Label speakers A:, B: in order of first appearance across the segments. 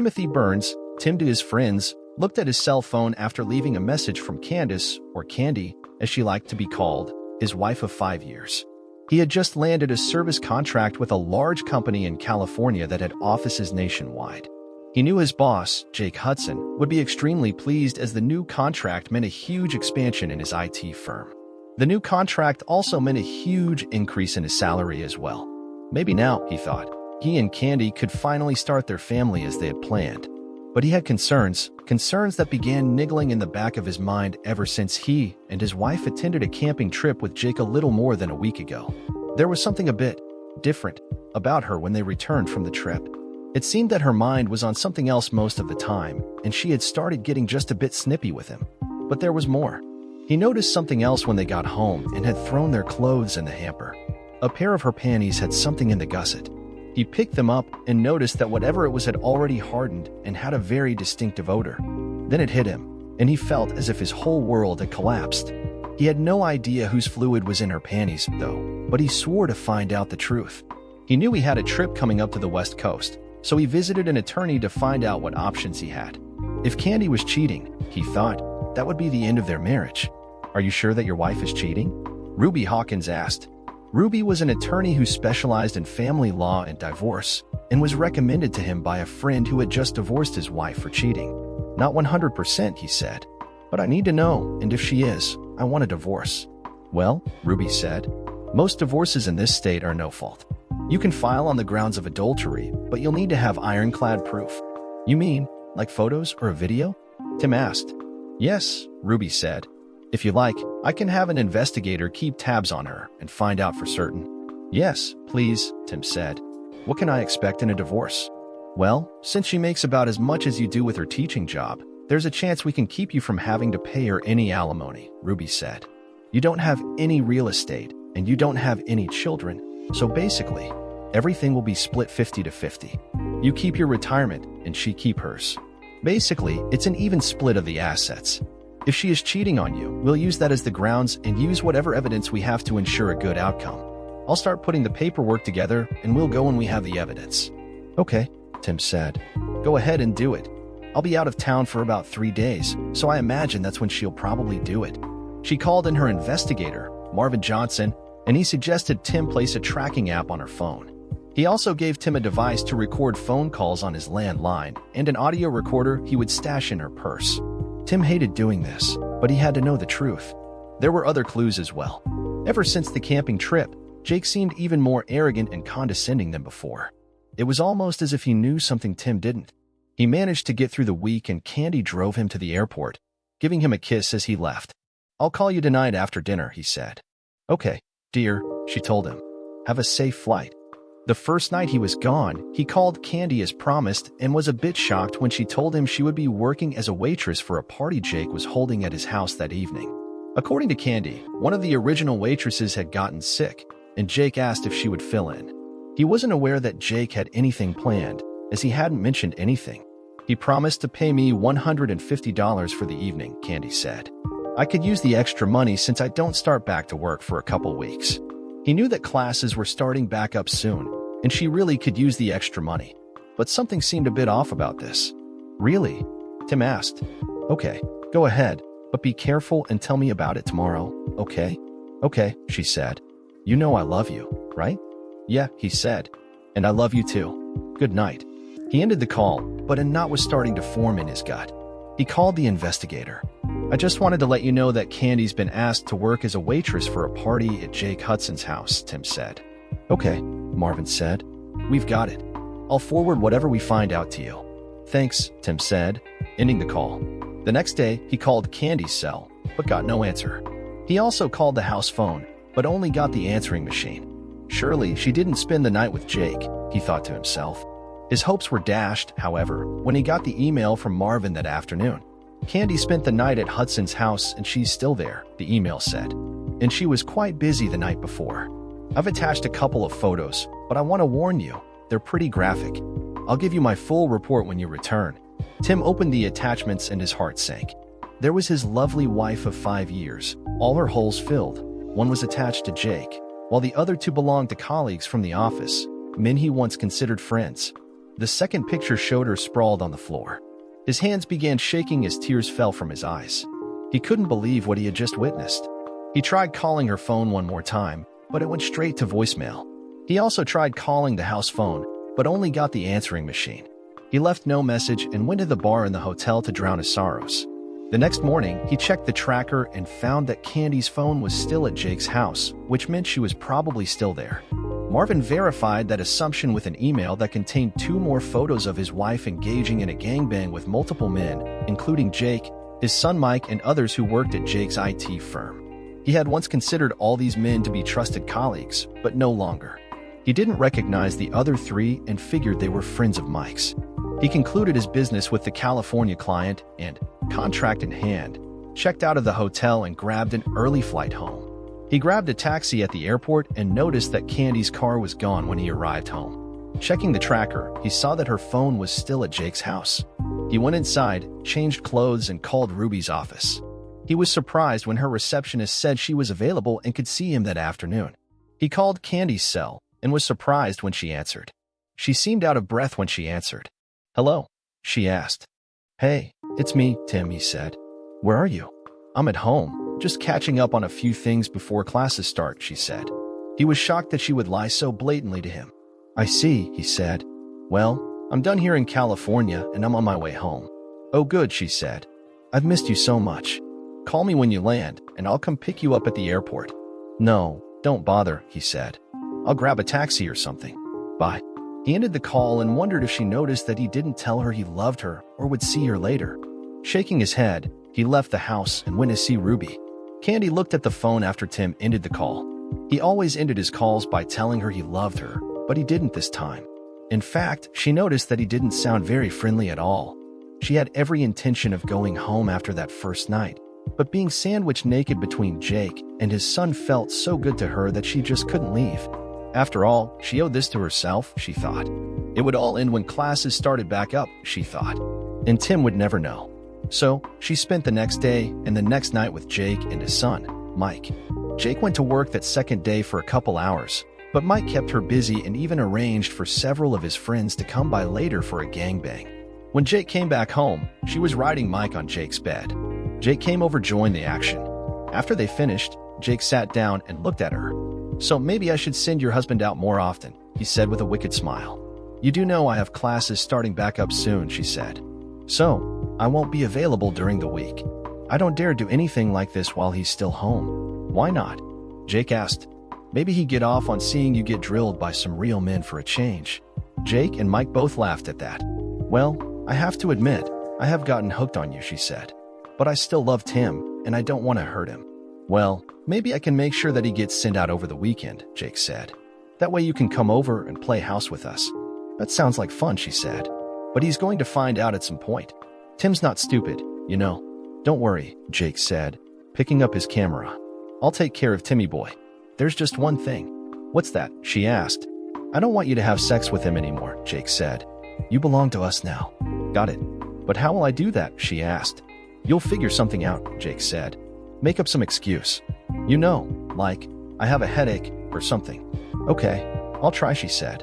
A: Timothy Burns, Tim to his friends, looked at his cell phone after leaving a message from Candace, or Candy, as she liked to be called, his wife of 5 years. He had just landed a service contract with a large company in California that had offices nationwide. He knew his boss, Jake Hudson, would be extremely pleased as the new contract meant a huge expansion in his IT firm. The new contract also meant a huge increase in his salary as well. Maybe now, he thought, he and Candy could finally start their family as they had planned. But he had concerns that began niggling in the back of his mind ever since he and his wife attended a camping trip with Jake a little more than a week ago. There was something a bit different about her when they returned from the trip. It seemed that her mind was on something else most of the time, and she had started getting just a bit snippy with him. But there was more. He noticed something else when they got home and had thrown their clothes in the hamper. A pair of her panties had something in the gusset. He picked them up and noticed that whatever it was had already hardened and had a very distinctive odor. Then it hit him, and he felt as if his whole world had collapsed. He had no idea whose fluid was in her panties, though, but he swore to find out the truth. He knew he had a trip coming up to the West Coast, so he visited an attorney to find out what options he had. If Candy was cheating, he thought, that would be the end of their marriage. "Are you sure that your wife is cheating?" Ruby Hawkins asked. Ruby was an attorney who specialized in family law and divorce, and was recommended to him by a friend who had just divorced his wife for cheating. "Not 100%, he said. "But I need to know, and if she is, I want a divorce." "Well," Ruby said, "most divorces in this state are no fault. You can file on the grounds of adultery, but you'll need to have ironclad proof." "You mean, like photos or a video?" Tim asked. "Yes," Ruby said. "If you like, I can have an investigator keep tabs on her and find out for certain." "Yes, please," Tim said. "What can I expect in a divorce?" "Well, since she makes about as much as you do with her teaching job, there's a chance we can keep you from having to pay her any alimony," Ruby said. "You don't have any real estate, and you don't have any children, so basically, everything will be split 50 to 50. You keep your retirement, and she keep hers. Basically, it's an even split of the assets. If she is cheating on you, we'll use that as the grounds and use whatever evidence we have to ensure a good outcome. I'll start putting the paperwork together, and we'll go when we have the evidence." "Okay," Tim said. "Go ahead and do it. I'll be out of town for about 3 days, so I imagine that's when she'll probably do it." She called in her investigator, Marvin Johnson, and he suggested Tim place a tracking app on her phone. He also gave Tim a device to record phone calls on his landline and an audio recorder he would stash in her purse. Tim hated doing this, but he had to know the truth. There were other clues as well. Ever since the camping trip, Jake seemed even more arrogant and condescending than before. It was almost as if he knew something Tim didn't. He managed to get through the week, and Candy drove him to the airport, giving him a kiss as he left. "I'll call you tonight after dinner," he said. "Okay, dear," she told him. "Have a safe flight." The first night he was gone, he called Candy as promised and was a bit shocked when she told him she would be working as a waitress for a party Jake was holding at his house that evening. According to Candy, one of the original waitresses had gotten sick, and Jake asked if she would fill in. He wasn't aware that Jake had anything planned, as he hadn't mentioned anything. "He promised to pay me $150 for the evening," Candy said. "I could use the extra money since I don't start back to work for a couple weeks." He knew that classes were starting back up soon, and she really could use the extra money. But something seemed a bit off about this. "Really?" Tim asked. "Okay, go ahead, but be careful and tell me about it tomorrow, okay?" "Okay," she said. "You know I love you, right?" "Yeah," he said. "And I love you too. Good night." He ended the call, but a knot was starting to form in his gut. He called the investigator. "I just wanted to let you know that Candy's been asked to work as a waitress for a party at Jake Hudson's house," Tim said. "Okay," Marvin said. "We've got it. I'll forward whatever we find out to you." "Thanks," Tim said, ending the call. The next day, he called Candy's cell, but got no answer. He also called the house phone, but only got the answering machine. Surely she didn't spend the night with Jake, he thought to himself. His hopes were dashed, however, when he got the email from Marvin that afternoon. "Candy spent the night at Hudson's house and she's still there," the email said. "And she was quite busy the night before. I've attached a couple of photos, but I want to warn you, they're pretty graphic. I'll give you my full report when you return." Tim opened the attachments and his heart sank. There was his lovely wife of 5 years, all her holes filled. One was attached to Jake, while the other two belonged to colleagues from the office, men he once considered friends. The second picture showed her sprawled on the floor. His hands began shaking as tears fell from his eyes. He couldn't believe what he had just witnessed. He tried calling her phone one more time, but it went straight to voicemail. He also tried calling the house phone, but only got the answering machine. He left no message and went to the bar in the hotel to drown his sorrows. The next morning, he checked the tracker and found that Candy's phone was still at Jake's house, which meant she was probably still there. Marvin verified that assumption with an email that contained 2 more photos of his wife engaging in a gangbang with multiple men, including Jake, his son Mike, and others who worked at Jake's IT firm. He had once considered all these men to be trusted colleagues, but no longer. He didn't recognize the other 3 and figured they were friends of Mike's. He concluded his business with the California client and, contract in hand, checked out of the hotel and grabbed an early flight home. He grabbed a taxi at the airport and noticed that Candy's car was gone when he arrived home. Checking the tracker, he saw that her phone was still at Jake's house. He went inside, changed clothes, and called Ruby's office. He was surprised when her receptionist said she was available and could see him that afternoon. He called Candy's cell and was surprised when she answered. She seemed out of breath when she answered. "Hello?" she asked. "Hey, it's me, Tim," he said. "Where are you?" "I'm at home, just catching up on a few things before classes start," she said. He was shocked that she would lie so blatantly to him. "I see," he said. "Well, I'm done here in California and I'm on my way home." "Oh good," she said. "I've missed you so much. Call me when you land and I'll come pick you up at the airport." "No, don't bother," he said. "I'll grab a taxi or something. Bye." He ended the call and wondered if she noticed that he didn't tell her he loved her or would see her later. Shaking his head, he left the house and went to see Ruby. Candy looked at the phone after Tim ended the call. He always ended his calls by telling her he loved her, but he didn't this time. In fact, she noticed that he didn't sound very friendly at all. She had every intention of going home after that first night, but being sandwiched naked between Jake and his son felt so good to her that she just couldn't leave. After all, she owed this to herself, she thought. It would all end when classes started back up, she thought. And Tim would never know. So, she spent the next day and the next night with Jake and his son, Mike. Jake went to work that second day for a couple hours, but Mike kept her busy and even arranged for several of his friends to come by later for a gangbang. When Jake came back home, she was riding Mike on Jake's bed. Jake came over to join the action. After they finished, Jake sat down and looked at her. "So maybe I should send your husband out more often," he said with a wicked smile. "You do know I have classes starting back up soon," she said. "So, I won't be available during the week. I don't dare do anything like this while he's still home." "Why not?" Jake asked. "Maybe he'd get off on seeing you get drilled by some real men for a change." Jake and Mike both laughed at that. "Well, I have to admit, I have gotten hooked on you," she said. "But I still love Tim, and I don't want to hurt him." "Well, maybe I can make sure that he gets sent out over the weekend," Jake said. "That way you can come over and play house with us." "That sounds like fun," she said. "But he's going to find out at some point. Tim's not stupid, you know." "Don't worry," Jake said, picking up his camera. "I'll take care of Timmy boy. There's just one thing." "What's that?" she asked. "I don't want you to have sex with him anymore," Jake said. "You belong to us now." "Got it. But how will I do that?" she asked. "You'll figure something out," Jake said. "Make up some excuse. You know, like, I have a headache or something." "Okay, I'll try," she said.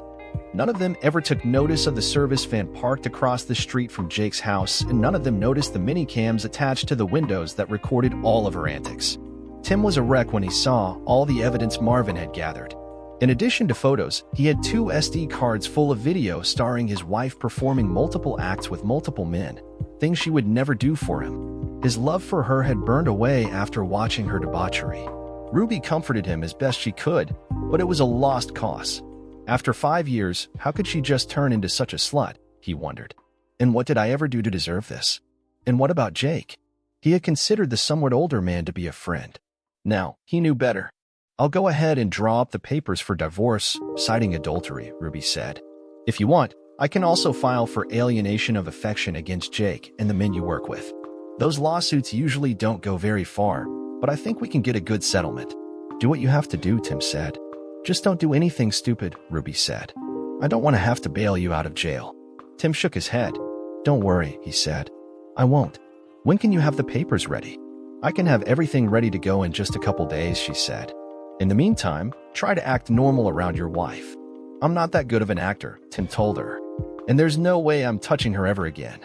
A: None of them ever took notice of the service van parked across the street from Jake's house, and none of them noticed the mini-cams attached to the windows that recorded all of her antics. Tim was a wreck when he saw all the evidence Marvin had gathered. In addition to photos, he had 2 SD cards full of video starring his wife performing multiple acts with multiple men, things she would never do for him. His love for her had burned away after watching her debauchery. Ruby comforted him as best she could, but it was a lost cause. After 5 years, how could she just turn into such a slut, he wondered. And what did I ever do to deserve this? And what about Jake? He had considered the somewhat older man to be a friend. Now, he knew better. "I'll go ahead and draw up the papers for divorce, citing adultery," Ruby said. "If you want, I can also file for alienation of affection against Jake and the men you work with. Those lawsuits usually don't go very far, but I think we can get a good settlement." "Do what you have to do," Tim said. "Just don't do anything stupid," Ruby said. "I don't want to have to bail you out of jail." Tim shook his head. "Don't worry," he said. "I won't. When can you have the papers ready?" "I can have everything ready to go in just a couple days," she said. "In the meantime, try to act normal around your wife." "I'm not that good of an actor," Tim told her. And there's no way I'm touching her ever again.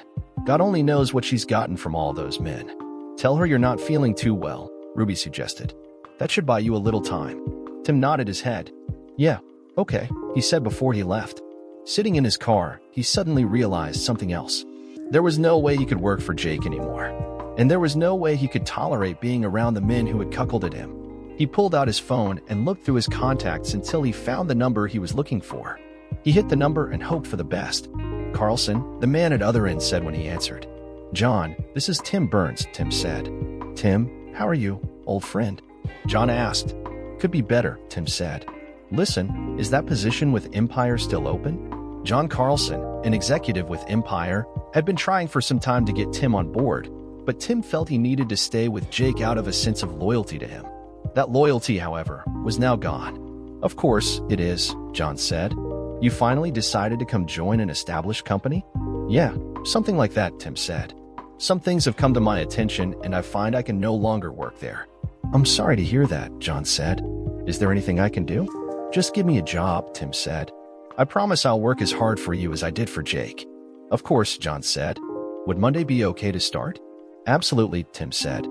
A: God only knows what she's gotten from all those men. Tell her you're not feeling too well, Ruby suggested. That should buy you a little time. Tim nodded his head. Yeah, okay, he said before he left. Sitting in his car, he suddenly realized something else. There was no way he could work for Jake anymore. And there was no way he could tolerate being around the men who had cuckolded him. He pulled out his phone and looked through his contacts until he found the number he was looking for. He hit the number and hoped for the best. Carlson, the man at other end, said when he answered. John, this is Tim Burns, Tim said. Tim, how are you, old friend? John asked. Could be better, Tim said. Listen, is that position with Empire still open? John Carlson, an executive with Empire, had been trying for some time to get Tim on board, but Tim felt he needed to stay with Jake out of a sense of loyalty to him. That loyalty, however, was now gone. Of course it is, John said. You finally decided to come join an established company? Yeah, something like that, Tim said. Some things have come to my attention and I find I can no longer work there. I'm sorry to hear that, John said. Is there anything I can do? Just give me a job, Tim said. I promise I'll work as hard for you as I did for Jake. Of course, John said. Would Monday be okay to start? Absolutely, Tim said.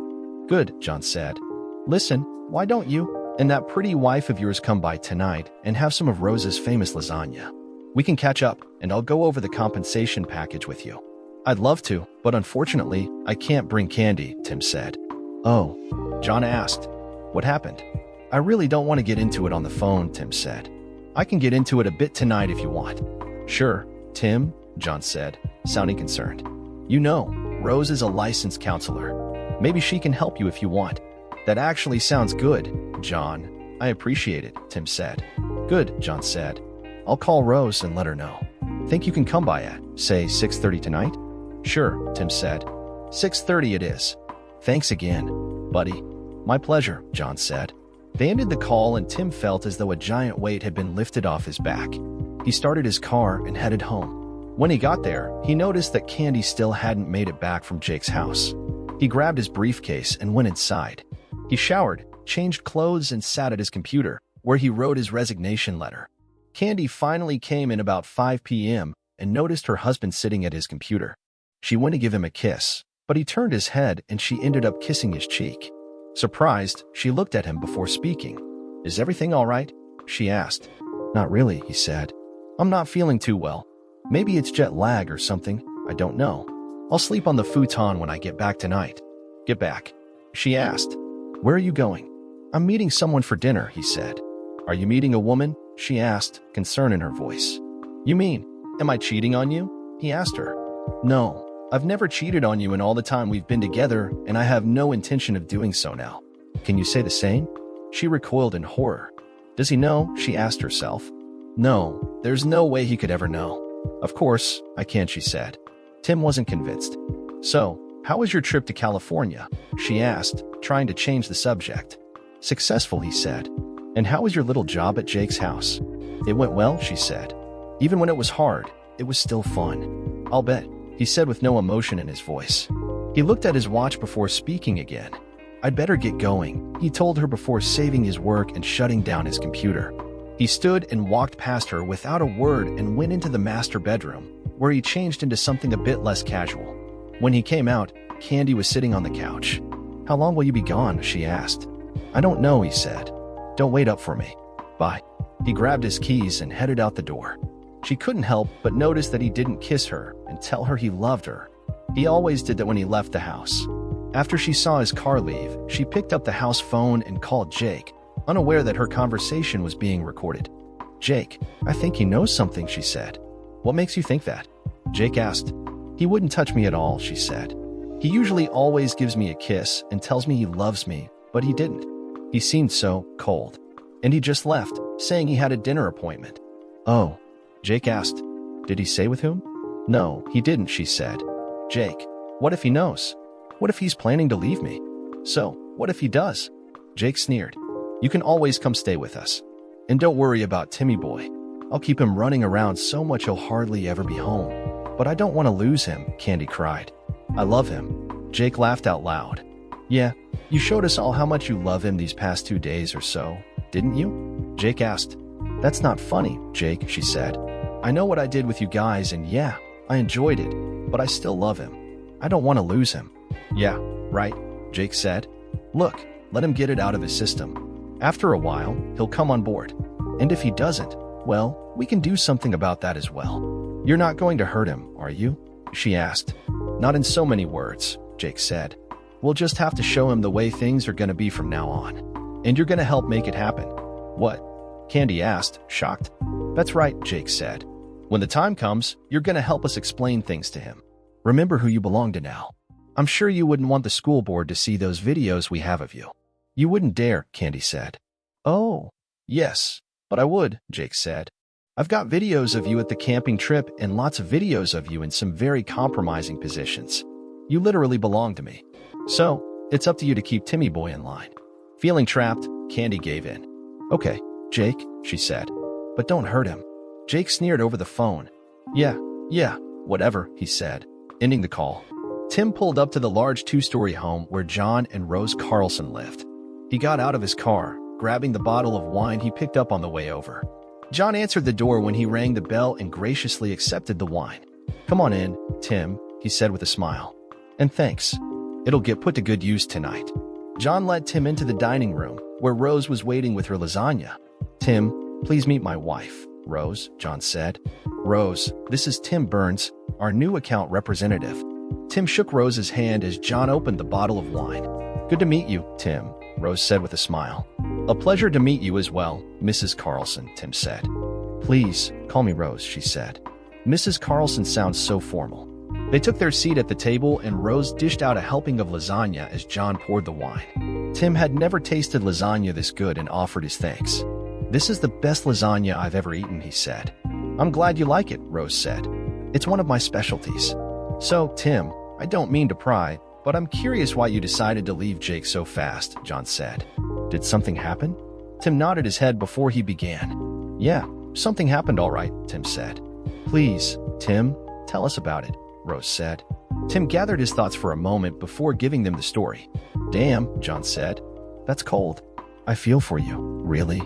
A: Good, John said. Listen, why don't you and that pretty wife of yours come by tonight and have some of Rose's famous lasagna? We can catch up and I'll go over the compensation package with you. I'd love to, but unfortunately, I can't bring candy, Tim said. Oh, John asked. What happened? I really don't want to get into it on the phone, Tim said. I can get into it a bit tonight if you want. Sure, Tim, John said, sounding concerned. You know, Rose is a licensed counselor. Maybe she can help you if you want. That actually sounds good, John. I appreciate it, Tim said. Good, John said. I'll call Rose and let her know. Think you can come by at, say, 6:30 tonight? Sure, Tim said. 6:30 it is. Thanks again, buddy. My pleasure, John said. They ended the call and Tim felt as though a giant weight had been lifted off his back. He started his car and headed home. When he got there, he noticed that Candy still hadn't made it back from Jake's house. He grabbed his briefcase and went inside. He showered, changed clothes, and sat at his computer, where he wrote his resignation letter. Candy finally came in about 5 p.m. and noticed her husband sitting at his computer. She went to give him a kiss, but he turned his head and she ended up kissing his cheek. Surprised, she looked at him before speaking. Is everything all right? She asked. Not really, he said. I'm not feeling too well. Maybe it's jet lag or something. I don't know. I'll sleep on the futon when I get back tonight. Get back? She asked. Where are you going? I'm meeting someone for dinner, he said. Are you meeting a woman? She asked, concern in her voice. You mean, am I cheating on you? He asked her. No, I've never cheated on you in all the time we've been together, and I have no intention of doing so now. Can you say the same? She recoiled in horror. Does he know? She asked herself. No, there's no way he could ever know. Of course, I can't, she said. Tim wasn't convinced. So, how was your trip to California? She asked, trying to change the subject. Successful, he said. And how was your little job at Jake's house? It went well, she said. Even when it was hard, it was still fun. I'll bet, he said with no emotion in his voice. He looked at his watch before speaking again. I'd better get going, he told her before saving his work and shutting down his computer. He stood and walked past her without a word and went into the master bedroom, where he changed into something a bit less casual. When he came out, Candy was sitting on the couch. How long will you be gone? She asked. I don't know, he said. Don't wait up for me. Bye. He grabbed his keys and headed out the door. She couldn't help but notice that he didn't kiss her and tell her he loved her. He always did that when he left the house. After she saw his car leave, she picked up the house phone and called Jake, unaware that her conversation was being recorded. Jake, I think he knows something, she said. What makes you think that? Jake asked. He wouldn't touch me at all, she said. He usually always gives me a kiss and tells me he loves me, but he didn't. He seemed so cold. And he just left, saying he had a dinner appointment. Oh, Jake asked. Did he say with whom? No, he didn't, she said. Jake, what if he knows? What if he's planning to leave me? So, what if he does? Jake sneered. You can always come stay with us. And don't worry about Timmy boy. I'll keep him running around so much he'll hardly ever be home. But I don't want to lose him, Candy cried. I love him. Jake laughed out loud. Yeah, you showed us all how much you love him these past 2 days or so, didn't you? Jake asked. That's not funny, Jake, she said. I know what I did with you guys, and yeah, I enjoyed it, but I still love him. I don't want to lose him." "Yeah, right," Jake said. "Look, let him get it out of his system. After a while, he'll come on board. And if he doesn't, well, we can do something about that as well." "You're not going to hurt him, are you?" she asked. "Not in so many words," Jake said. "We'll just have to show him the way things are going to be from now on. And you're going to help make it happen." "What?" Candy asked, shocked. "That's right," Jake said. "When the time comes, you're going to help us explain things to him. Remember who you belong to now. I'm sure you wouldn't want the school board to see those videos we have of you." "You wouldn't dare," Candy said. "Oh, yes, but I would," Jake said. "I've got videos of you at the camping trip and lots of videos of you in some very compromising positions. You literally belong to me. So, it's up to you to keep Timmy Boy in line." Feeling trapped, Candy gave in. "Okay, Jake," she said, "but don't hurt him." Jake sneered over the phone. Yeah, whatever," he said, ending the call. Tim pulled up to the large two-story home where John and Rose Carlson lived. He got out of his car, grabbing the bottle of wine he picked up on the way over. John answered the door when he rang the bell and graciously accepted the wine. "Come on in, Tim," he said with a smile. "And thanks. It'll get put to good use tonight." John led Tim into the dining room, where Rose was waiting with her lasagna. "Tim, please meet my wife, Rose," John said. "Rose, this is Tim Burns, our new account representative." Tim shook Rose's hand as John opened the bottle of wine. "Good to meet you, Tim," Rose said with a smile. "A pleasure to meet you as well, Mrs. Carlson," Tim said. "Please, call me Rose," she said. "Mrs. Carlson sounds so formal." They took their seat at the table and Rose dished out a helping of lasagna as John poured the wine. Tim had never tasted lasagna this good and offered his thanks. "This is the best lasagna I've ever eaten," he said. "I'm glad you like it," Rose said. "It's one of my specialties." "So, Tim, I don't mean to pry, but I'm curious why you decided to leave Jake so fast," John said. "Did something happen?" Tim nodded his head before he began. "Yeah, something happened all right," Tim said. "Please, Tim, tell us about it," Rose said. Tim gathered his thoughts for a moment before giving them the story. "Damn," John said. "That's cold. I feel for you, really.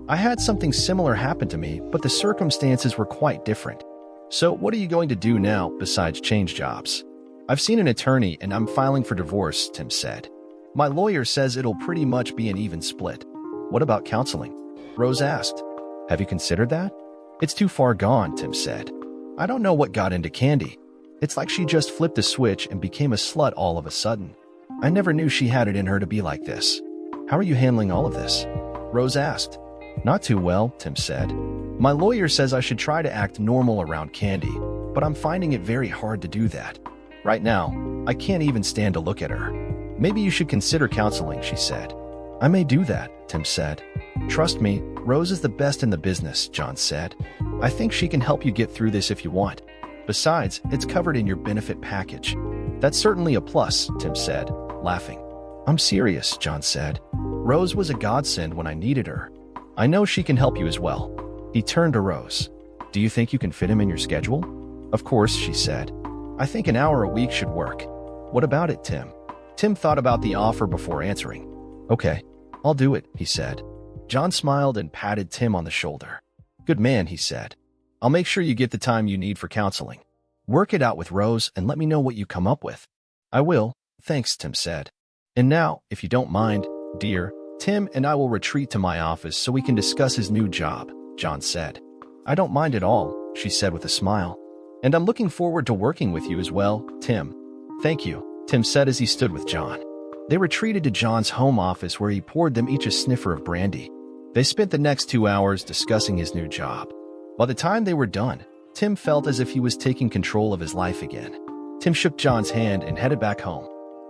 A: I had something similar happen to me, but the circumstances were quite different. So what are you going to do now besides change jobs?" "I've seen an attorney and I'm filing for divorce," Tim said. "My lawyer says it'll pretty much be an even split." "What about counseling?" Rose asked. "Have you considered that?" "It's too far gone," Tim said. "I don't know what got into Candy. It's like she just flipped a switch and became a slut all of a sudden. I never knew she had it in her to be like this." "How are you handling all of this?" Rose asked. "Not too well," Tim said. "My lawyer says I should try to act normal around Candy, but I'm finding it very hard to do that. Right now, I can't even stand to look at her." "Maybe you should consider counseling," she said. "I may do that," Tim said. "Trust me, Rose is the best in the business," John said. "I think she can help you get through this if you want. Besides, it's covered in your benefit package." "That's certainly a plus," Tim said, laughing. "I'm serious," John said. "Rose was a godsend when I needed her. I know she can help you as well." He turned to Rose. "Do you think you can fit him in your schedule?" "Of course," she said. "I think an hour a week should work." "What about it, Tim?" Tim thought about the offer before answering. "Okay, I'll do it," he said. John smiled and patted Tim on the shoulder. "Good man," he said. "I'll make sure you get the time you need for counseling. Work it out with Rose and let me know what you come up with." "I will, thanks," Tim said. "And now, if you don't mind, dear, Tim and I will retreat to my office so we can discuss his new job," John said. "I don't mind at all," she said with a smile. "And I'm looking forward to working with you as well, Tim." "Thank you," Tim said as he stood with John. They retreated to John's home office where he poured them each a sniffer of brandy. They spent the next 2 hours discussing his new job. By the time they were done, Tim felt as if he was taking control of his life again. Tim shook John's hand and headed back home.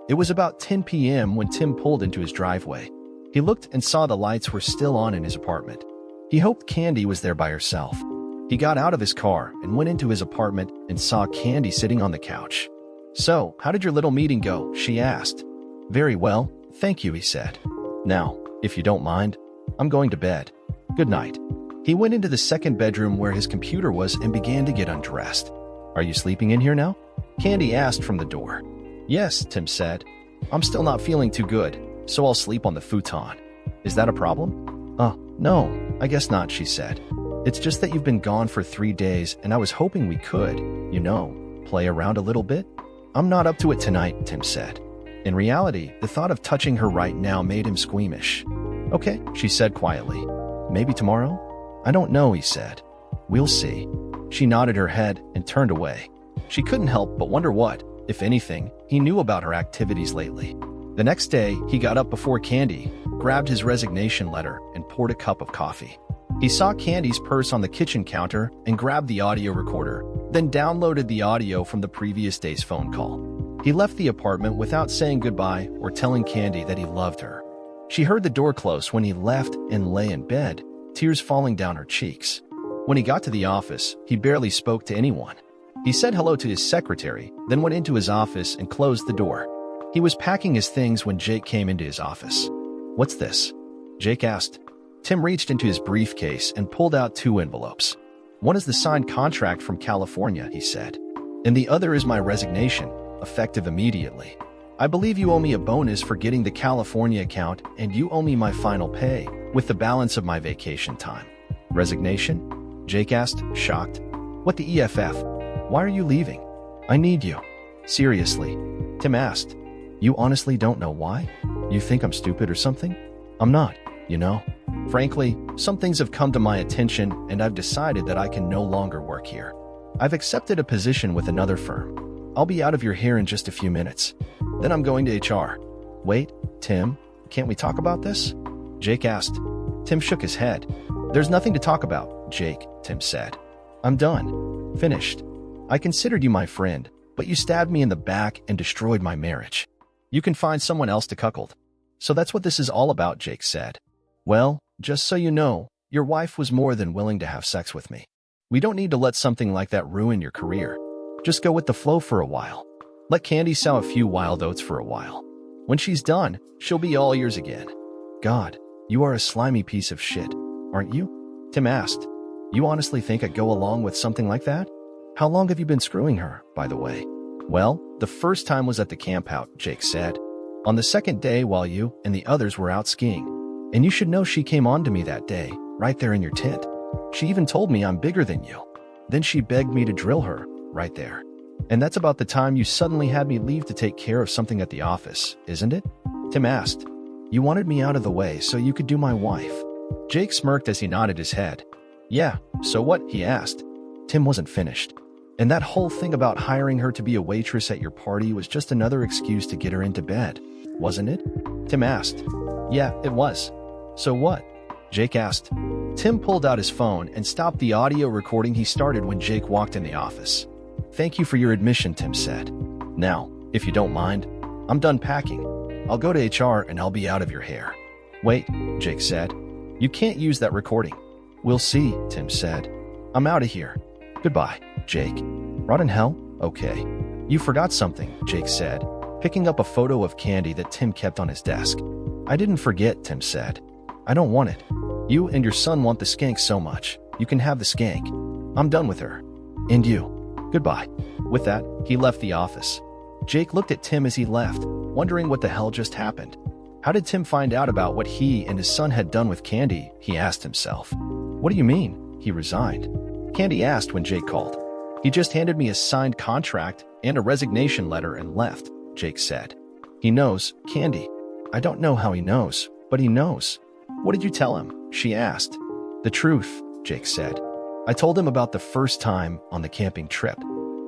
A: It was about 10 p.m. when Tim pulled into his driveway. He looked and saw the lights were still on in his apartment. He hoped Candy was there by herself. He got out of his car and went into his apartment and saw Candy sitting on the couch. "So, how did your little meeting go?" she asked. "Very well, thank you," he said. "Now, if you don't mind, I'm going to bed. Good night." He went into the second bedroom where his computer was and began to get undressed. "Are you sleeping in here now?" Candy asked from the door. "Yes," Tim said. "I'm still not feeling too good, so I'll sleep on the futon. Is that a problem?" No, I guess not," she said. It's just that you've been gone for 3 days and I was hoping we could, play around a little bit. I'm not up to it tonight, Tim said. In reality, the thought of touching her right now made him squeamish. Okay, she said quietly. Maybe tomorrow? I don't know, he said. We'll see. She nodded her head and turned away. She couldn't help but wonder what, if anything, he knew about her activities lately. The next day, he got up before Candy, grabbed his resignation letter, and poured a cup of coffee. He saw Candy's purse on the kitchen counter and grabbed the audio recorder, then downloaded the audio from the previous day's phone call. He left the apartment without saying goodbye or telling Candy that he loved her. She heard the door close when he left and lay in bed, tears falling down her cheeks. When he got to the office, he barely spoke to anyone. He said hello to his secretary, then went into his office and closed the door. He was packing his things when Jake came into his office. What's this? Jake asked. Tim reached into his briefcase and pulled out 2 envelopes. One is the signed contract from California, he said, and the other is my resignation, effective immediately. I believe you owe me a bonus for getting the California account, and you owe me my final pay, with the balance of my vacation time. Resignation? Jake asked, shocked. What the EFF? Why are you leaving? I need you. Seriously? Tim asked. You honestly don't know why? You think I'm stupid or something? I'm not, Frankly, some things have come to my attention and I've decided that I can no longer work here. I've accepted a position with another firm. I'll be out of your hair in just a few minutes. Then I'm going to HR. Wait, Tim, can't we talk about this? Jake asked. Tim shook his head. There's nothing to talk about, Jake, Tim said. I'm done. Finished. I considered you my friend, but you stabbed me in the back and destroyed my marriage. You can find someone else to cuckold. So that's what this is all about, Jake said. Well, just so you know, your wife was more than willing to have sex with me. We don't need to let something like that ruin your career. Just go with the flow for a while. Let Candy sow a few wild oats for a while. When she's done, she'll be all yours again. God, you are a slimy piece of shit, aren't you? Tim asked. You honestly think I'd go along with something like that? How long have you been screwing her, by the way? Well, the first time was at the campout, Jake said. On the second day while you and the others were out skiing. And you should know she came on to me that day, right there in your tent. She even told me I'm bigger than you. Then she begged me to drill her, right there. And that's about the time you suddenly had me leave to take care of something at the office, isn't it? Tim asked. You wanted me out of the way so you could do my wife. Jake smirked as he nodded his head. Yeah, so what? He asked. Tim wasn't finished. And that whole thing about hiring her to be a waitress at your party was just another excuse to get her into bed, wasn't it? Tim asked. Yeah, it was. So what? Jake asked. Tim pulled out his phone and stopped the audio recording he started when Jake walked in the office. Thank you for your admission, Tim said. Now, if you don't mind, I'm done packing. I'll go to HR and I'll be out of your hair. Wait, Jake said. You can't use that recording. We'll see, Tim said. I'm out of here. Goodbye, Jake. Rotten hell? Okay. You forgot something, Jake said, picking up a photo of Candy that Tim kept on his desk. I didn't forget, Tim said. I don't want it. You and your son want the skank so much. You can have the skank. I'm done with her. And you. Goodbye. With that, he left the office. Jake looked at Tim as he left, wondering what the hell just happened. How did Tim find out about what he and his son had done with Candy, he asked himself. What do you mean? He resigned. Candy asked when Jake called. He just handed me a signed contract and a resignation letter and left, Jake said. He knows, Candy. I don't know how he knows, but he knows. What did you tell him? She asked. The truth, Jake said. I told him about the first time on the camping trip.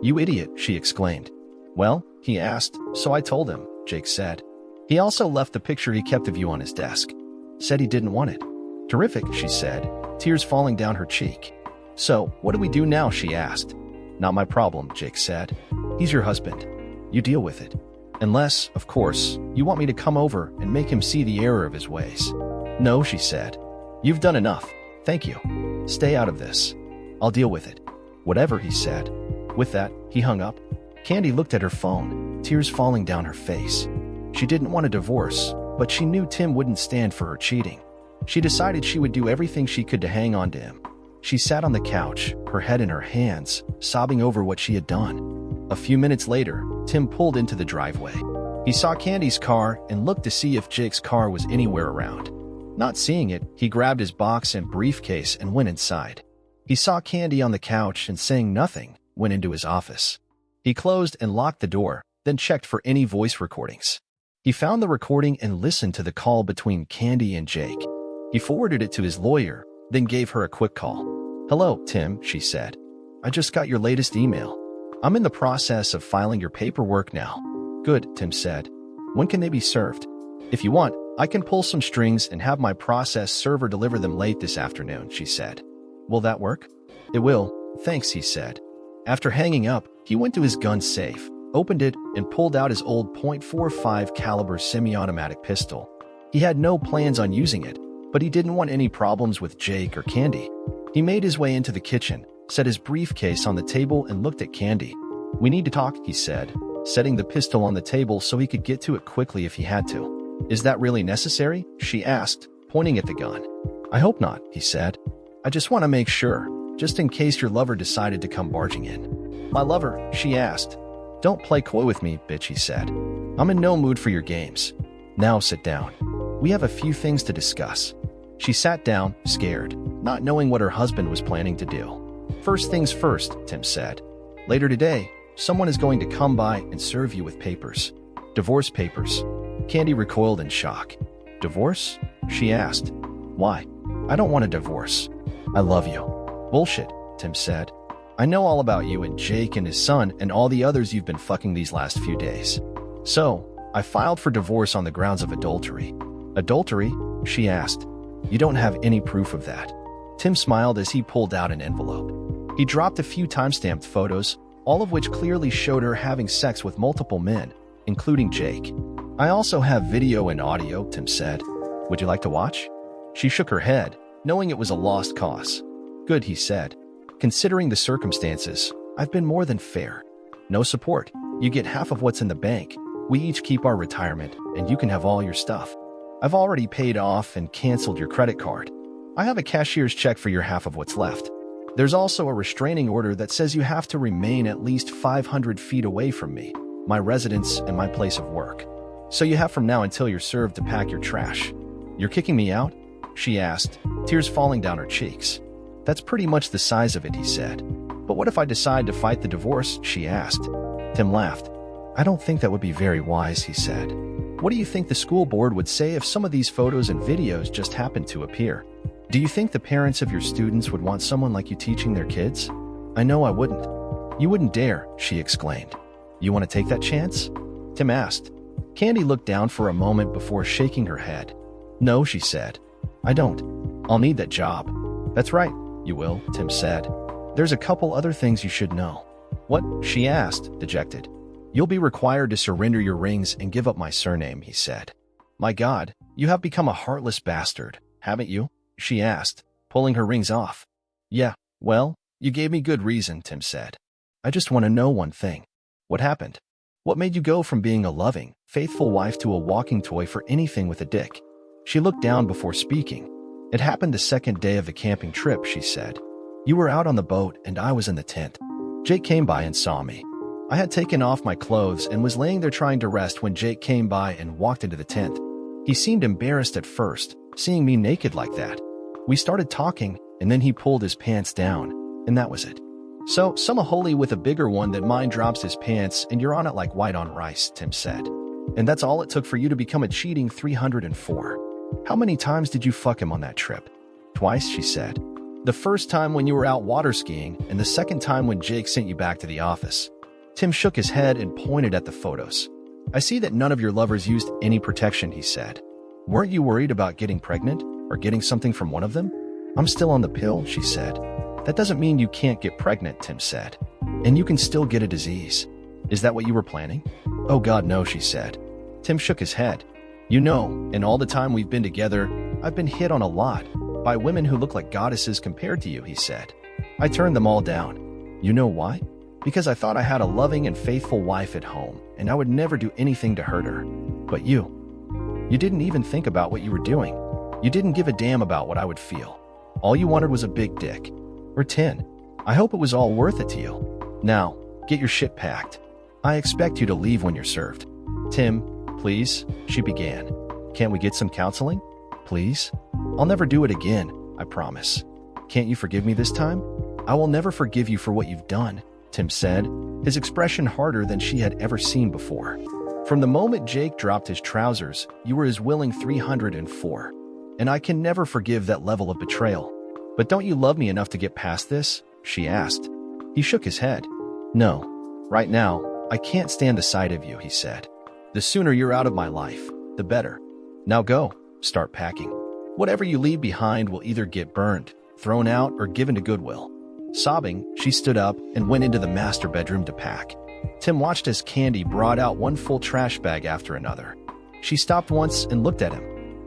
A: You idiot, she exclaimed. Well, he asked, so I told him, Jake said. He also left the picture he kept of you on his desk. Said he didn't want it. Terrific, she said, tears falling down her cheek. So, what do we do now, she asked. Not my problem, Jake said. He's your husband. You deal with it. Unless, of course, you want me to come over and make him see the error of his ways. No, she said. You've done enough. Thank you. Stay out of this. I'll deal with it. Whatever, he said. With that, he hung up. Candy looked at her phone, tears falling down her face. She didn't want a divorce, but she knew Tim wouldn't stand for her cheating. She decided she would do everything she could to hang on to him. She sat on the couch, her head in her hands, sobbing over what she had done. A few minutes later, Tim pulled into the driveway. He saw Candy's car and looked to see if Jake's car was anywhere around. Not seeing it, he grabbed his box and briefcase and went inside. He saw Candy on the couch and, saying nothing, went into his office. He closed and locked the door, then checked for any voice recordings. He found the recording and listened to the call between Candy and Jake. He forwarded it to his lawyer, then gave her a quick call. "Hello, Tim," she said. "I just got your latest email. I'm in the process of filing your paperwork now." "Good," Tim said. "When can they be served?" "If you want, I can pull some strings and have my process server deliver them late this afternoon," she said. "Will that work?" "It will, thanks," he said. After hanging up, he went to his gun safe, opened it, and pulled out his old .45 caliber semi-automatic pistol. He had no plans on using it, but he didn't want any problems with Jake or Candy. He made his way into the kitchen, set his briefcase on the table, and looked at Candy. "We need to talk," he said, setting the pistol on the table so he could get to it quickly if he had to. "Is that really necessary?" she asked, pointing at the gun. "I hope not," he said. "I just want to make sure, just in case your lover decided to come barging in." "My lover?" she asked. "Don't play coy with me, bitch," he said. "I'm in no mood for your games. Now sit down. We have a few things to discuss." She sat down, scared, not knowing what her husband was planning to do. "First things first," Tim said. "Later today, someone is going to come by and serve you with papers. Divorce papers." Candy recoiled in shock. "Divorce?" she asked. "Why? I don't want a divorce. I love you." "Bullshit," Tim said. "I know all about you and Jake and his son and all the others you've been fucking these last few days. So, I filed for divorce on the grounds of adultery." "Adultery?" she asked. "You don't have any proof of that." Tim smiled as he pulled out an envelope. He dropped a few time-stamped photos, all of which clearly showed her having sex with multiple men, including Jake. "I also have video and audio," Tim said. "Would you like to watch?" She shook her head, knowing it was a lost cause. "Good," he said. "Considering the circumstances, I've been more than fair. No support. You get half of what's in the bank. We each keep our retirement, and you can have all your stuff. I've already paid off and canceled your credit card. I have a cashier's check for your half of what's left. There's also a restraining order that says you have to remain at least 500 feet away from me, my residence, and my place of work. So you have from now until you're served to pack your trash." "You're kicking me out?" she asked, tears falling down her cheeks. "That's pretty much the size of it," he said. "But what if I decide to fight the divorce?" she asked. Tim laughed. "I don't think that would be very wise," he said. "What do you think the school board would say if some of these photos and videos just happened to appear? Do you think the parents of your students would want someone like you teaching their kids?" "I know I wouldn't." "You wouldn't dare," she exclaimed. "You want to take that chance?" Tim asked. Candy looked down for a moment before shaking her head. "No," she said. "I don't. I'll need that job." "That's right, you will," Tim said. "There's a couple other things you should know." "What?" she asked, dejected. "You'll be required to surrender your rings and give up my surname," he said. "My God, you have become a heartless bastard, haven't you?" she asked, pulling her rings off. "Yeah, well, you gave me good reason," Tim said. "I just want to know one thing. What happened? What made you go from being a loving, faithful wife to a walking toy for anything with a dick?" She looked down before speaking. "It happened the second day of the camping trip," she said. "You were out on the boat and I was in the tent. Jake came by and saw me. I had taken off my clothes and was laying there trying to rest when Jake came by and walked into the tent. He seemed embarrassed at first, seeing me naked like that. We started talking, and then he pulled his pants down, and that was it. So, some holy with a bigger one than mine drops his pants and you're on it like white on rice," Tim said. "And that's all it took for you to become a cheating 304. How many times did you fuck him on that trip?" "Twice," she said. "The first time when you were out water skiing, and the second time when Jake sent you back to the office." Tim shook his head and pointed at the photos. "I see that none of your lovers used any protection," he said. "Weren't you worried about getting pregnant or getting something from one of them?" "I'm still on the pill," she said. "That doesn't mean you can't get pregnant," Tim said. "And you can still get a disease. Is that what you were planning?" "Oh God, no," she said. Tim shook his head. "You know, in all the time we've been together, I've been hit on a lot by women who look like goddesses compared to you," he said. "I turned them all down. You know why? Because I thought I had a loving and faithful wife at home, and I would never do anything to hurt her. But you didn't even think about what you were doing. You didn't give a damn about what I would feel. All you wanted was a big dick. Or 10. I hope it was all worth it to you. Now, get your shit packed. I expect you to leave when you're served." "Tim, please," she began. "Can't we get some counseling? Please? I'll never do it again, I promise. Can't you forgive me this time?" I will never forgive you for what you've done, Tim said, his expression harder than she had ever seen before. From the moment Jake dropped his trousers, you were his willing 304. And I can never forgive that level of betrayal. But don't you love me enough to get past this? She asked. He shook his head. No. Right now, I can't stand the sight of you, he said. The sooner you're out of my life, the better. Now go, start packing. Whatever you leave behind will either get burned, thrown out, or given to Goodwill. Sobbing, she stood up and went into the master bedroom to pack. Tim watched as Candy brought out one full trash bag after another. She stopped once and looked at him.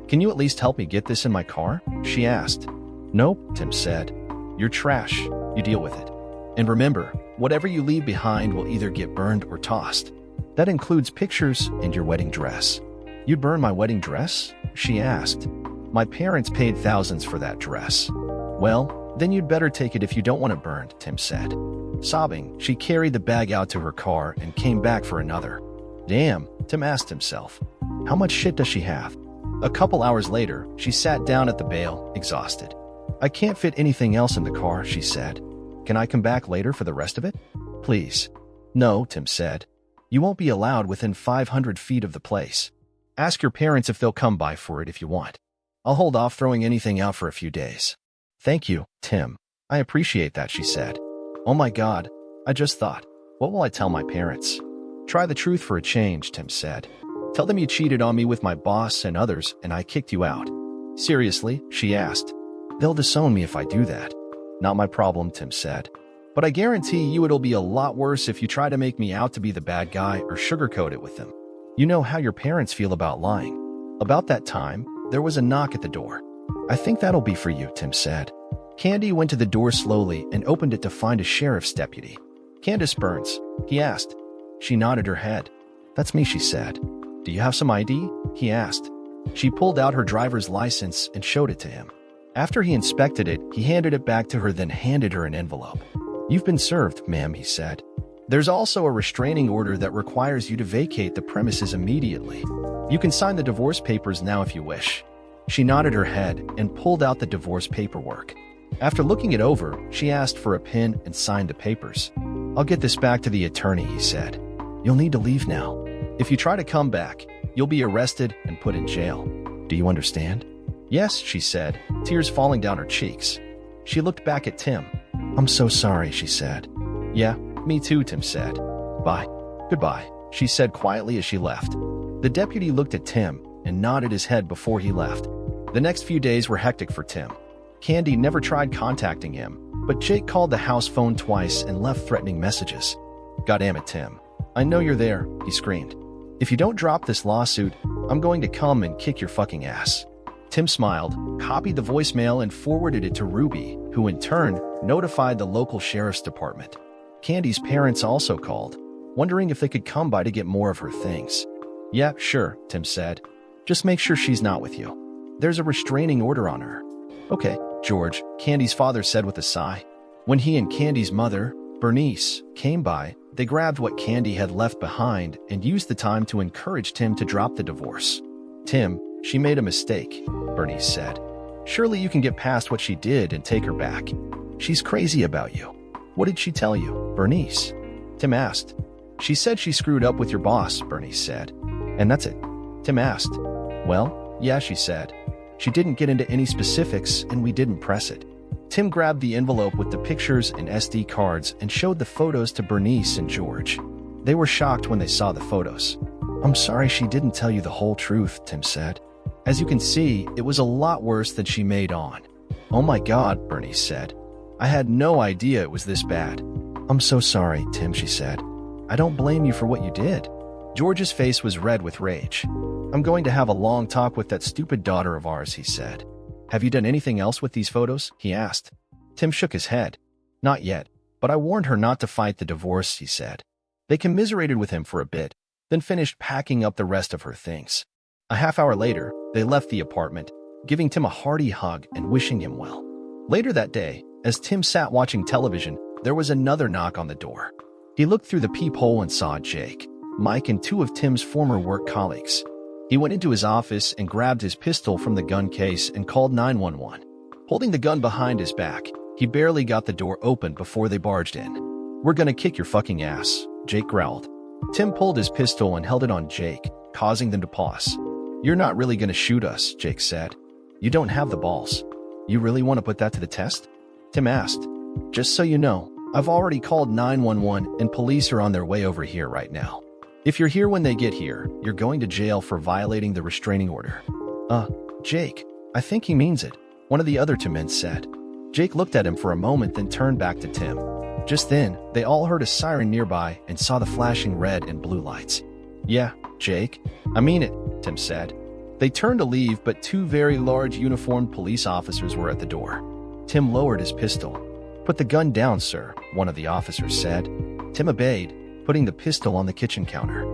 A: Can you at least help me get this in my car? She asked. Nope, Tim said. You're trash. You deal with it. And remember, whatever you leave behind will either get burned or tossed. That includes pictures and your wedding dress. You'd burn my wedding dress? She asked. My parents paid thousands for that dress. Well, then you'd better take it if you don't want it burned, Tim said. Sobbing, she carried the bag out to her car and came back for another. Damn, Tim asked himself. How much shit does she have? A couple hours later, she sat down at the bale, exhausted. I can't fit anything else in the car, she said. Can I come back later for the rest of it? Please. No, Tim said. You won't be allowed within 500 feet of the place. Ask your parents if they'll come by for it if you want. I'll hold off throwing anything out for a few days. Thank you, Tim. I appreciate that, she said. Oh my God, I just thought, what will I tell my parents? Try the truth for a change, Tim said. Tell them you cheated on me with my boss and others and I kicked you out. Seriously, she asked. They'll disown me if I do that. Not my problem, Tim said. But I guarantee you it'll be a lot worse if you try to make me out to be the bad guy or sugarcoat it with them. You know how your parents feel about lying. About that time, there was a knock at the door. I think that'll be for you, Tim said. Candy went to the door slowly and opened it to find a sheriff's deputy. Candace Burns, he asked. She nodded her head. That's me, she said. Do you have some ID? He asked. She pulled out her driver's license and showed it to him. After he inspected it, he handed it back to her, then handed her an envelope. You've been served, ma'am, he said. There's also a restraining order that requires you to vacate the premises immediately. You can sign the divorce papers now if you wish. She nodded her head and pulled out the divorce paperwork. After looking it over, she asked for a pen and signed the papers. I'll get this back to the attorney, he said. You'll need to leave now. If you try to come back, you'll be arrested and put in jail. Do you understand? Yes, she said, tears falling down her cheeks. She looked back at Tim. I'm so sorry, she said. Yeah, me too, Tim said. Bye. Goodbye, she said quietly as she left. The deputy looked at Tim and nodded his head before he left. The next few days were hectic for Tim. Candy never tried contacting him, but Jake called the house phone twice and left threatening messages. Goddamn it, Tim. I know you're there, he screamed. If you don't drop this lawsuit, I'm going to come and kick your fucking ass. Tim smiled, copied the voicemail and forwarded it to Ruby, who in turn notified the local sheriff's department. Candy's parents also called, wondering if they could come by to get more of her things. Yeah, sure, Tim said. Just make sure she's not with you. There's a restraining order on her. Okay, George, Candy's father said with a sigh. When he and Candy's mother, Bernice, came by, they grabbed what Candy had left behind and used the time to encourage Tim to drop the divorce. Tim, she made a mistake, Bernice said. Surely you can get past what she did and take her back. She's crazy about you. What did she tell you, Bernice? Tim asked. She said she screwed up with your boss, Bernice said. And that's it. Tim asked. Well, yeah, she said. She didn't get into any specifics and we didn't press it. Tim grabbed the envelope with the pictures and SD cards and showed the photos to Bernice and George. They were shocked when they saw the photos. I'm sorry she didn't tell you the whole truth, Tim said. As you can see, it was a lot worse than she made on. Oh my God, Bernice said. I had no idea it was this bad. I'm so sorry, Tim, she said. I don't blame you for what you did. George's face was red with rage. I'm going to have a long talk with that stupid daughter of ours, he said. Have you done anything else with these photos? He asked. Tim shook his head. Not yet, but I warned her not to fight the divorce, he said. They commiserated with him for a bit, then finished packing up the rest of her things. A half hour later, they left the apartment, giving Tim a hearty hug and wishing him well. Later that day, as Tim sat watching television, there was another knock on the door. He looked through the peephole and saw Jake, Mike, and two of Tim's former work colleagues. He went into his office and grabbed his pistol from the gun case and called 911. Holding the gun behind his back, He barely got the door open before they barged in. "We're gonna kick your fucking ass," Jake growled. Tim pulled his pistol and held it on Jake, causing them to pause. "You're not really gonna shoot us," Jake said. "You don't have the balls. You really want to put that to the test?" Tim asked. "Just so you know, I've already called 911 and police are on their way over here right now. If you're here when they get here, you're going to jail for violating the restraining order." Jake, I think he means it," one of the other two men said. Jake looked at him for a moment, then turned back to Tim. Just then, they all heard a siren nearby and saw the flashing red and blue lights. "Yeah, Jake, I mean it," Tim said. They turned to leave, but two very large uniformed police officers were at the door. Tim lowered his pistol. "Put the gun down, sir," one of the officers said. Tim obeyed, putting the pistol on the kitchen counter.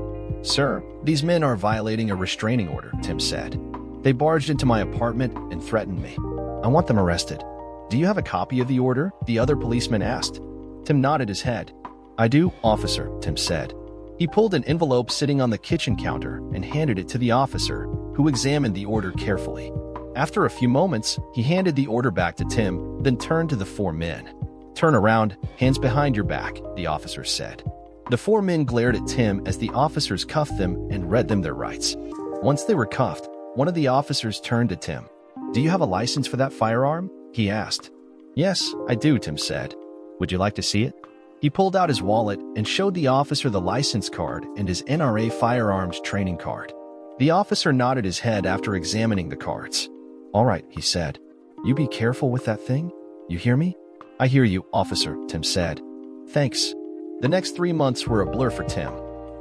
A: "Sir, these men are violating a restraining order," Tim said. "They barged into my apartment and threatened me. I want them arrested." "Do you have a copy of the order?" the other policeman asked. Tim nodded his head. "I do, officer," Tim said. He pulled an envelope sitting on the kitchen counter and handed it to the officer, who examined the order carefully. After a few moments, he handed the order back to Tim, then turned to the four men. "Turn around, hands behind your back," the officer said. The four men glared at Tim as the officers cuffed them and read them their rights. Once they were cuffed, one of the officers turned to Tim. "Do you have a license for that firearm?" he asked. "Yes, I do," Tim said. "Would you like to see it?" He pulled out his wallet and showed the officer the license card and his NRA firearms training card. The officer nodded his head after examining the cards. "All right," he said. "You be careful with that thing. You hear me?" "I hear you, officer," Tim said. "Thanks." The next 3 months were a blur for Tim.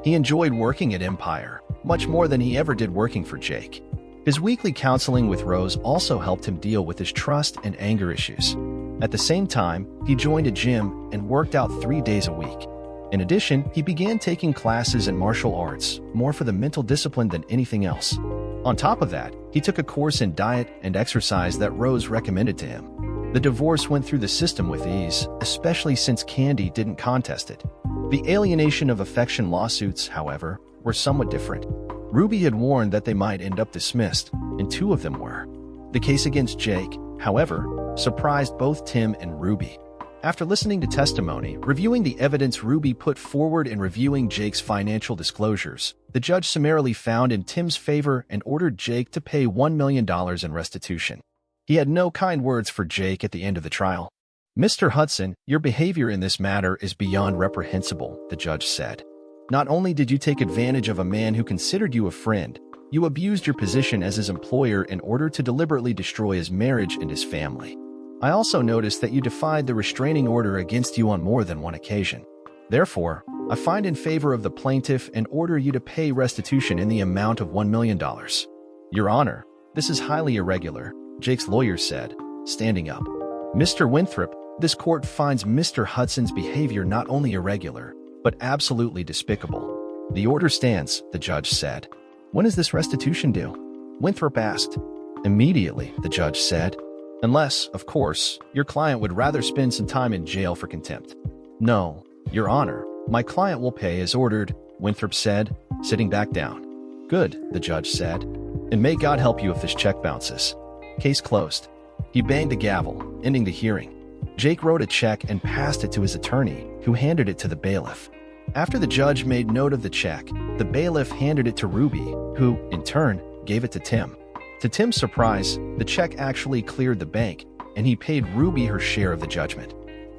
A: He enjoyed working at Empire, much more than he ever did working for Jake. His weekly counseling with Rose also helped him deal with his trust and anger issues. At the same time, he joined a gym and worked out 3 days a week. In addition, he began taking classes in martial arts, more for the mental discipline than anything else. On top of that, he took a course in diet and exercise that Rose recommended to him. The divorce went through the system with ease, especially since Candy didn't contest it. The alienation of affection lawsuits, however, were somewhat different. Ruby had warned that they might end up dismissed, and 2 of them were. The case against Jake, however, surprised both Tim and Ruby. After listening to testimony, reviewing the evidence Ruby put forward, and reviewing Jake's financial disclosures, the judge summarily found in Tim's favor and ordered Jake to pay $1 million in restitution. He had no kind words for Jake at the end of the trial. "Mr. Hudson, your behavior in this matter is beyond reprehensible," the judge said. "Not only did you take advantage of a man who considered you a friend, you abused your position as his employer in order to deliberately destroy his marriage and his family. I also noticed that you defied the restraining order against you on more than one occasion. Therefore, I find in favor of the plaintiff and order you to pay restitution in the amount of $1 million. Your Honor, this is highly irregular," Jake's lawyer said, standing up. "Mr. Winthrop, this court finds Mr. Hudson's behavior not only irregular, but absolutely despicable." "The order stands," the judge said. "When is this restitution due?" Winthrop asked. "Immediately," the judge said. "Unless, of course, your client would rather spend some time in jail for contempt." "No, Your Honor, my client will pay as ordered," Winthrop said, sitting back down. "Good," the judge said. "And may God help you if this check bounces." Case closed. He banged the gavel, ending the hearing. Jake wrote a check and passed it to his attorney, who handed it to the bailiff. After the judge made note of the check, the bailiff handed it to Ruby, who, in turn, gave it to Tim. To Tim's surprise, the check actually cleared the bank, and he paid Ruby her share of the judgment.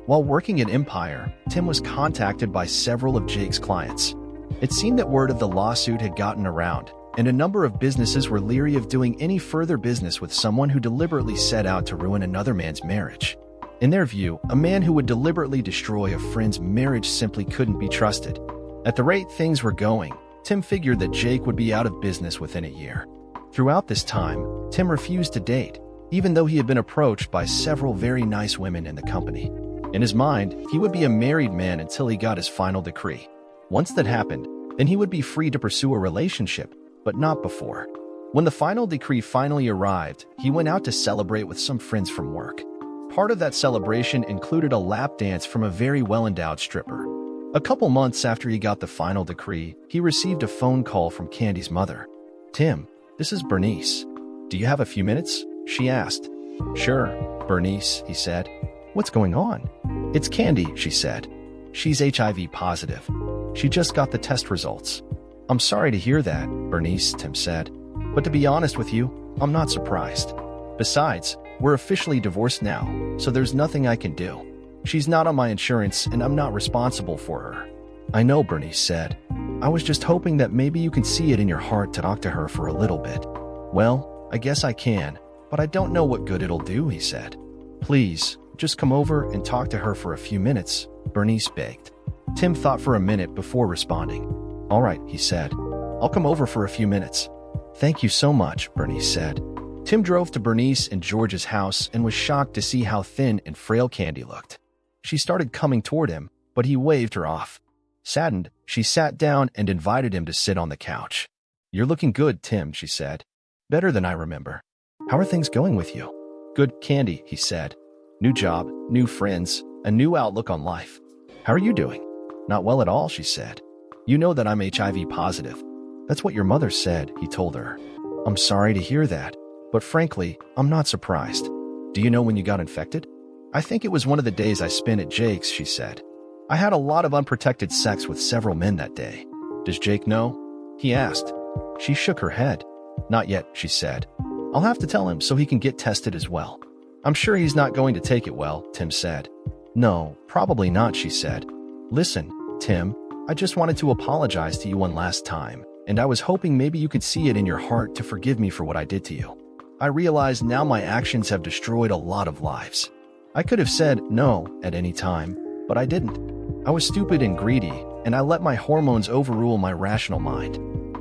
A: While working at Empire, Tim was contacted by several of Jake's clients. It seemed that word of the lawsuit had gotten around, and a number of businesses were leery of doing any further business with someone who deliberately set out to ruin another man's marriage. In their view, a man who would deliberately destroy a friend's marriage simply couldn't be trusted. At the rate things were going, Tim figured that Jake would be out of business within a year. Throughout this time, Tim refused to date, even though he had been approached by several very nice women in the company. In his mind, he would be a married man until he got his final decree. Once that happened, then he would be free to pursue a relationship, but not before. When the final decree finally arrived, he went out to celebrate with some friends from work. Part of that celebration included a lap dance from a very well-endowed stripper. A couple months after he got the final decree, he received a phone call from Candy's mother. "Tim, this is Bernice. Do you have a few minutes?" she asked. "Sure, Bernice," he said. What's going on? It's Candy, she said. She's HIV positive. She just got the test results. I'm sorry to hear that, Bernice, Tim said. But to be honest with you, I'm not surprised. Besides, we're officially divorced now, so there's nothing I can do. She's not on my insurance and I'm not responsible for her. I know, Bernice said. I was just hoping that maybe you can see it in your heart to talk to her for a little bit. Well, I guess I can, but I don't know what good it'll do, he said. Please, just come over and talk to her for a few minutes, Bernice begged. Tim thought for a minute before responding. All right, he said. I'll come over for a few minutes. Thank you so much, Bernice said. Tim drove to Bernice and George's house and was shocked to see how thin and frail Candy looked. She started coming toward him, but he waved her off. Saddened, she sat down and invited him to sit on the couch. You're looking good, Tim, she said. Better than I remember. How are things going with you? Good, Candy, he said. New job, new friends, a new outlook on life. How are you doing? Not well at all, she said. You know that I'm HIV positive. That's what your mother said, he told her. I'm sorry to hear that, but frankly, I'm not surprised. Do you know when you got infected? I think it was one of the days I spent at Jake's, she said. I had a lot of unprotected sex with several men that day. Does Jake know? He asked. She shook her head. Not yet, she said. I'll have to tell him so he can get tested as well. I'm sure he's not going to take it well, Tim said. No, probably not, she said. Listen, Tim, I just wanted to apologize to you one last time, and I was hoping maybe you could see it in your heart to forgive me for what I did to you. I realize now my actions have destroyed a lot of lives. I could have said no at any time, but I didn't. I was stupid and greedy, and I let my hormones overrule my rational mind.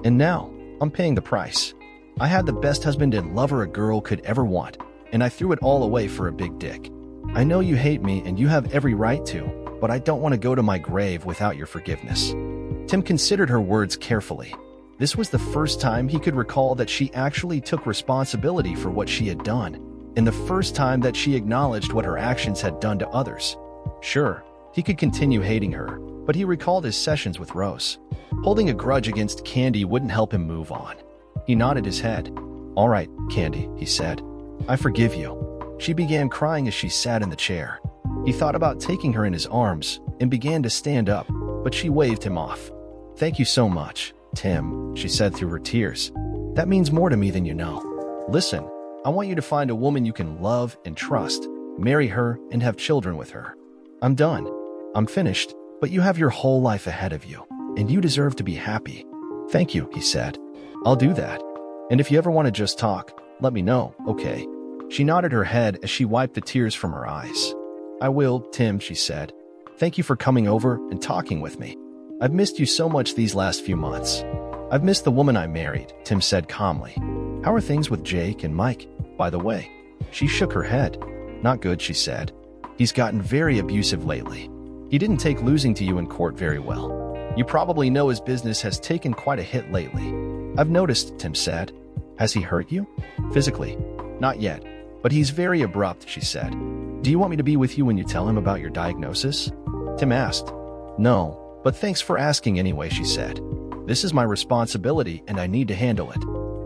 A: And now, I'm paying the price. I had the best husband and lover a girl could ever want, and I threw it all away for a big dick. I know you hate me and you have every right to, but I don't want to go to my grave without your forgiveness. Tim considered her words carefully. This was the first time he could recall that she actually took responsibility for what she had done, and the first time that she acknowledged what her actions had done to others. Sure, he could continue hating her, but he recalled his sessions with Rose. Holding a grudge against Candy wouldn't help him move on. He nodded his head. All right, Candy, he said. I forgive you. She began crying as she sat in the chair. He thought about taking her in his arms and began to stand up, but she waved him off. Thank you so much, Tim, she said through her tears. That means more to me than you know. Listen, I want you to find a woman you can love and trust, marry her, and have children with her. I'm done. I'm finished, but you have your whole life ahead of you, and you deserve to be happy. Thank you, he said. I'll do that. And if you ever want to just talk, let me know, okay? She nodded her head as she wiped the tears from her eyes. I will, Tim, she said. Thank you for coming over and talking with me. I've missed you so much these last few months. I've missed the woman I married, Tim said calmly. How are things with Jake and Mike, by the way? She shook her head. Not good, she said. He's gotten very abusive lately. He didn't take losing to you in court very well. You probably know his business has taken quite a hit lately. I've noticed, Tim said. Has he hurt you? Physically? Not yet, but he's very abrupt, she said. Do you want me to be with you when you tell him about your diagnosis? Tim asked. No, but thanks for asking anyway, she said. This is my responsibility and I need to handle it.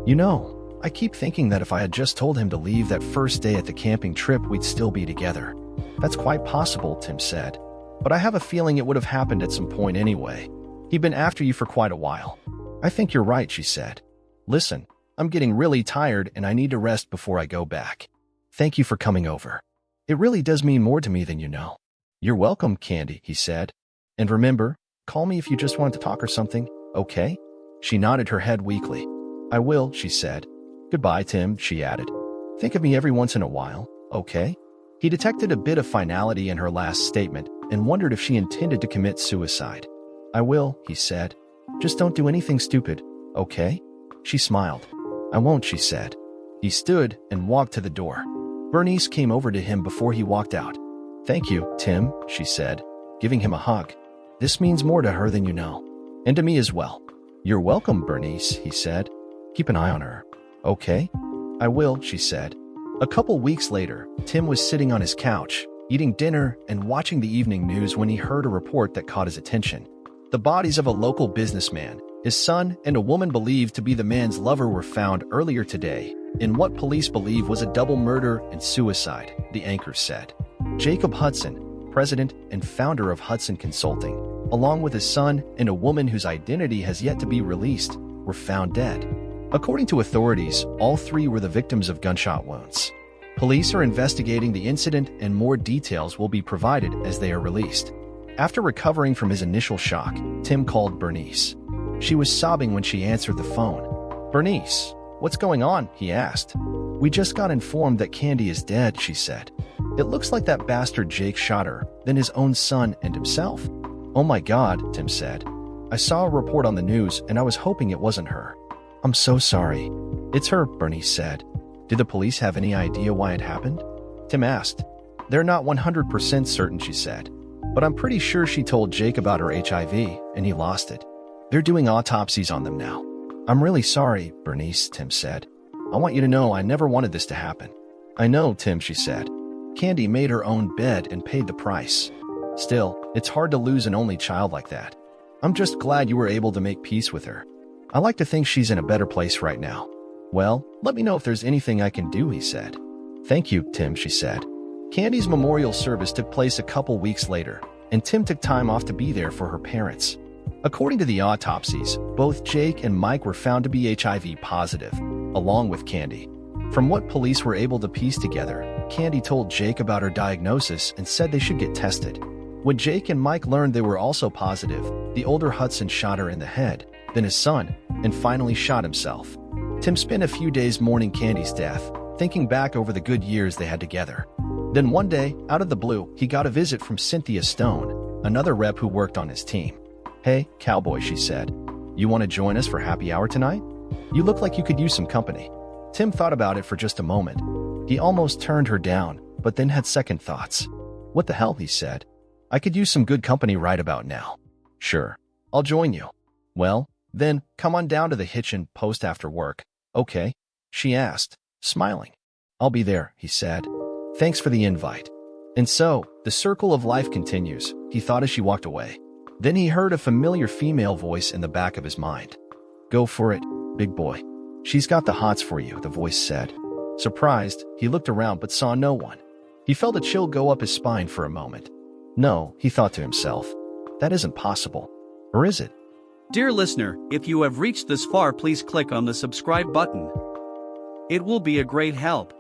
A: You know, I keep thinking that if I had just told him to leave that first day at the camping trip, we'd still be together. That's quite possible, Tim said. But I have a feeling it would have happened at some point anyway. He'd been after you for quite a while. I think you're right, she said. Listen, I'm getting really tired and I need to rest before I go back. Thank you for coming over. It really does mean more to me than you know. You're welcome, Candy, he said. And remember, call me if you just want to talk or something, okay? She nodded her head weakly. I will, she said. Goodbye, Tim, she added. Think of me every once in a while, okay? He detected a bit of finality in her last statement and wondered if she intended to commit suicide. I will, he said. Just don't do anything stupid, okay? She smiled. I won't, she said. He stood and walked to the door. Bernice came over to him before he walked out. Thank you, Tim, she said, giving him a hug. This means more to her than you know. And to me as well. You're welcome, Bernice, he said. Keep an eye on her. Okay? I will, she said. A couple weeks later, Tim was sitting on his couch, eating dinner and watching the evening news when he heard a report that caught his attention. The bodies of a local businessman, his son, and a woman believed to be the man's lover were found earlier today in what police believe was a double murder and suicide, the anchor said. Jacob Hudson, president and founder of Hudson Consulting, along with his son and a woman whose identity has yet to be released, were found dead. According to authorities, all three were the victims of gunshot wounds. Police are investigating the incident and more details will be provided as they are released. After recovering from his initial shock, Tim called Bernice. She was sobbing when she answered the phone. "Bernice, what's going on?" he asked. "We just got informed that Candy is dead," she said. "It looks like that bastard Jake shot her, then his own son and himself." "Oh my God," Tim said. "I saw a report on the news and I was hoping it wasn't her." "I'm so sorry." "It's her," Bernice said. "Did the police have any idea why it happened?" Tim asked. "They're not 100% certain," she said. "But I'm pretty sure she told Jake about her HIV and he lost it. They're doing autopsies on them now." "I'm really sorry, Bernice," Tim said. "I want you to know I never wanted this to happen." "I know, Tim," she said. "Candy made her own bed and paid the price. Still, it's hard to lose an only child like that. I'm just glad you were able to make peace with her. I like to think she's in a better place right now." "Well, let me know if there's anything I can do," he said. "Thank you, Tim," she said. Candy's memorial service took place a couple weeks later, and Tim took time off to be there for her parents. According to the autopsies, both Jake and Mike were found to be HIV positive, along with Candy. From what police were able to piece together, Candy told Jake about her diagnosis and said they should get tested. When Jake and Mike learned they were also positive, the older Hudson shot her in the head, then his son, and finally shot himself. Tim spent a few days mourning Candy's death, thinking back over the good years they had together. Then one day, out of the blue, he got a visit from Cynthia Stone, another rep who worked on his team. "Hey, cowboy," she said. "You want to join us for happy hour tonight? You look like you could use some company." Tim thought about it for just a moment. He almost turned her down, but then had second thoughts. "What the hell," he said. "I could use some good company right about now." "Sure, I'll join you." "Well, then, come on down to the Hitchin Post after work, okay?" she asked, smiling. "I'll be there," he said. "Thanks for the invite." And so, the circle of life continues, he thought as she walked away. Then he heard a familiar female voice in the back of his mind. "Go for it, big boy. She's got the hots for you," the voice said. Surprised, he looked around but saw no one. He felt a chill go up his spine for a moment. No, he thought to himself. That isn't possible. Or is it?
B: Dear listener, if you have reached this far, please click on the subscribe button. It will be a great help.